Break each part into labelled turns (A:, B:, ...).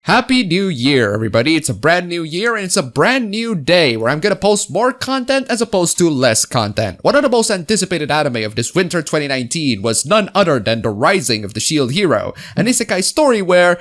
A: Happy New Year, everybody. It's a brand new year and it's a brand new day where I'm gonna post more content as opposed to less content. One of the most anticipated anime of this winter 2019 was none other than The Rising of the Shield Hero, an isekai story where...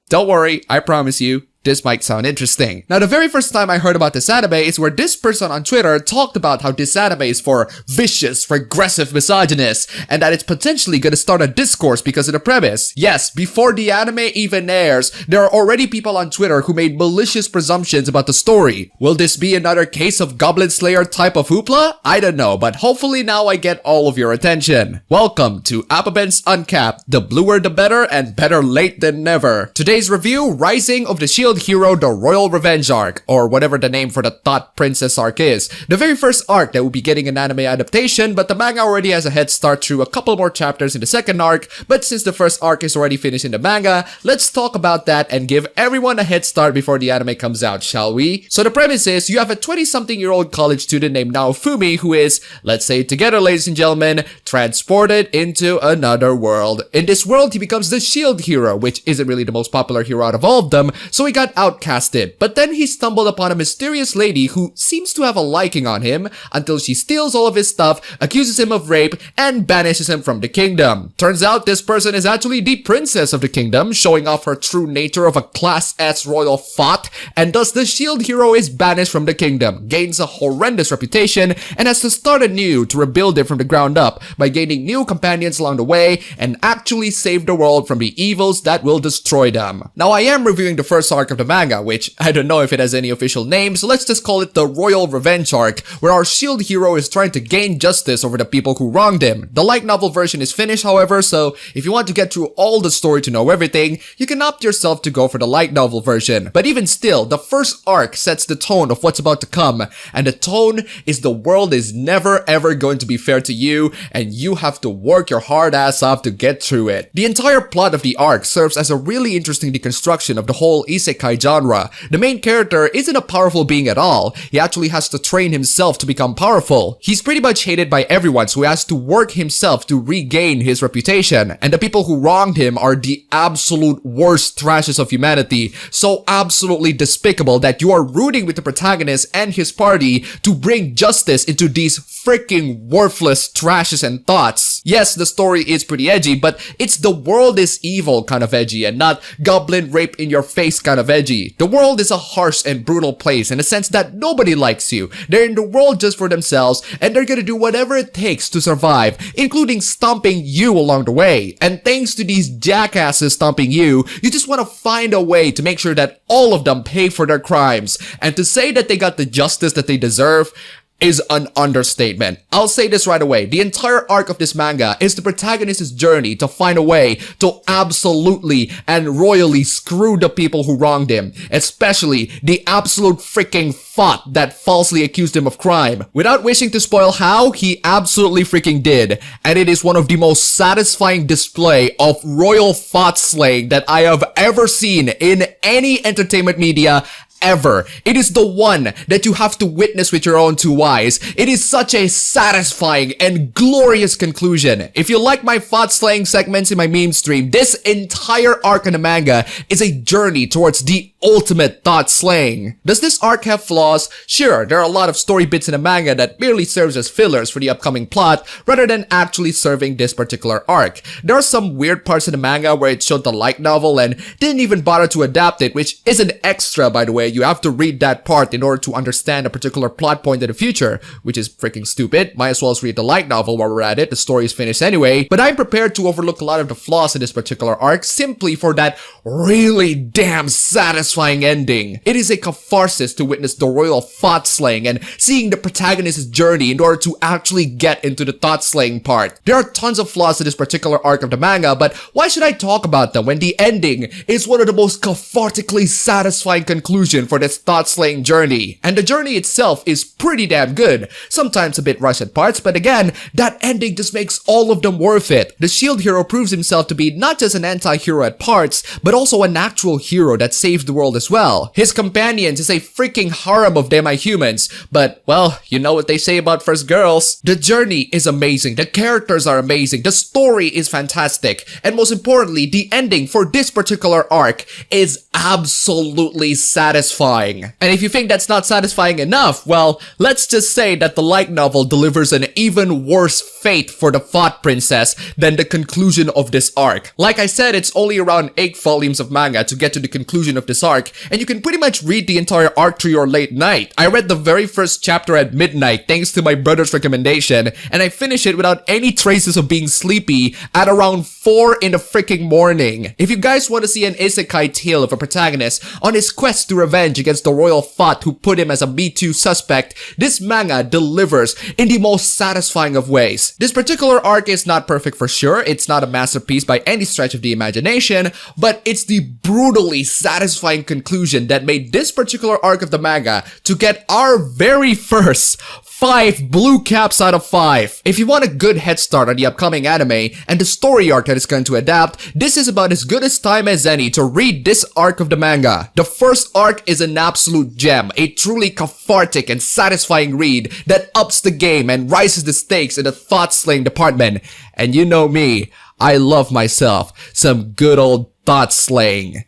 A: Don't worry, I promise you, this might sound interesting. Now, the very first time I heard about this anime is where this person on Twitter talked about how this anime is for vicious, regressive misogynists, and that it's potentially gonna start a discourse because of the premise. Yes, before the anime even airs, there are already people on Twitter who made malicious presumptions about the story. Will this be another case of Goblin Slayer type of hoopla? I don't know, but hopefully now I get all of your attention. Welcome to ARC01's Uncapped, the bluer the better and better late than never. Today's review, Rising of the Shield Hero, the Royal Revenge arc, or whatever the name for the Thought Princess arc is. The very first arc that will be getting an anime adaptation, but the manga already has a head start through a couple more chapters in the second arc, but since the first arc is already finished in the manga, let's talk about that and give everyone a head start before the anime comes out, shall we? So the premise is, you have a 20-something-year-old college student named Naofumi who is, let's say it together ladies and gentlemen, transported into another world. In this world, he becomes the Shield Hero, which isn't really the most popular hero out of all of them, so he got outcasted, but then he stumbled upon a mysterious lady who seems to have a liking on him until she steals all of his stuff, accuses him of rape, and banishes him from the kingdom. Turns out this person is actually the princess of the kingdom, showing off her true nature of a class S royal thought, and thus the Shield Hero is banished from the kingdom, gains a horrendous reputation, and has to start anew to rebuild it from the ground up by gaining new companions along the way and actually save the world from the evils that will destroy them. Now I am reviewing the first arc of the manga, which I don't know if it has any official name, so let's just call it the Royal Revenge arc, where our Shield Hero is trying to gain justice over the people who wronged him. The light novel version is finished, however, so if you want to get through all the story to know everything, you can opt yourself to go for the light novel version. But even still, the first arc sets the tone of what's about to come, and the tone is the world is never ever going to be fair to you, and you have to work your hard ass off to get through it. The entire plot of the arc serves as a really interesting deconstruction of the whole isekai genre. The main character isn't a powerful being at all. He actually has to train himself to become powerful. He's pretty much hated by everyone, so he has to work himself to regain his reputation. And the people who wronged him are the absolute worst trashes of humanity. So absolutely despicable that you are rooting with the protagonist and his party to bring justice into these freaking worthless trashes and thoughts. Yes, the story is pretty edgy, but it's the world is evil kind of edgy and not goblin rape in your face kind of edgy. The world is a harsh and brutal place in the sense that nobody likes you. They're in the world just for themselves and they're gonna do whatever it takes to survive, including stomping you along the way. And thanks to these jackasses stomping you, you just want to find a way to make sure that all of them pay for their crimes. And to say that they got the justice that they deserve is an understatement. I'll say this right away. The entire arc of this manga is the protagonist's journey to find a way to absolutely and royally screw the people who wronged him, especially the absolute freaking thought that falsely accused him of crime. Without wishing to spoil how, he absolutely freaking did, and it is one of the most satisfying display of royal thought slaying that I have ever seen in any entertainment media ever. It is the one that you have to witness with your own two eyes. It is such a satisfying and glorious conclusion. If you like my thought slaying segments in my meme stream, this entire arc in the manga is a journey towards the ultimate thought slaying. Does this arc have flaws? Sure, there are a lot of story bits in the manga that merely serves as fillers for the upcoming plot rather than actually serving this particular arc. There are some weird parts in the manga where it showed the light novel and didn't even bother to adapt it, which is an extra, by the way. You have to read that part in order to understand a particular plot point in the future, which is freaking stupid. Might as well read the light novel while we're at it. The story is finished anyway. But I'm prepared to overlook a lot of the flaws in this particular arc simply for that really damn satisfying ending. It is a catharsis to witness the royal thought slaying and seeing the protagonist's journey in order to actually get into the thought slaying part. There are tons of flaws in this particular arc of the manga, but why should I talk about them when the ending is one of the most cathartically satisfying conclusions conclusion for this thought-slaying journey. And the journey itself is pretty damn good. Sometimes a bit rushed at parts, but again, that ending just makes all of them worth it. The shield hero proves himself to be not just an anti-hero at parts, but also an actual hero that saved the world as well. His companions is a freaking harem of demi-humans, but well, you know what they say about first girls. The journey is amazing, the characters are amazing, the story is fantastic, and most importantly, the ending for this particular arc is absolutely satisfying. And if you think that's not satisfying enough, well, let's just say that the light novel delivers an even worse fate for the Thought Princess than the conclusion of this arc. Like I said, it's only around 8 volumes of manga to get to the conclusion of this arc, and you can pretty much read the entire arc through your late night. I read the very first chapter at midnight thanks to my brother's recommendation, and I finished it without any traces of being sleepy at around 4 in the freaking morning. If you guys want to see an isekai tale of a protagonist on his quest to revenge against the royal thought who put him as a B2 suspect, this manga delivers in the most satisfying of ways. This particular arc is not perfect for sure, it's not a masterpiece by any stretch of the imagination, but it's the brutally satisfying conclusion that made this particular arc of the manga to get our very first 5 blue caps out of 5. If you want a good head start on the upcoming anime and the story arc that is going to adapt, this is about as good a time as any to read this arc of the manga. The first arc is an absolute gem, a truly cathartic and satisfying read that ups the game and rises the stakes in the thought-slaying department. And you know me, I love myself some good old thought-slaying.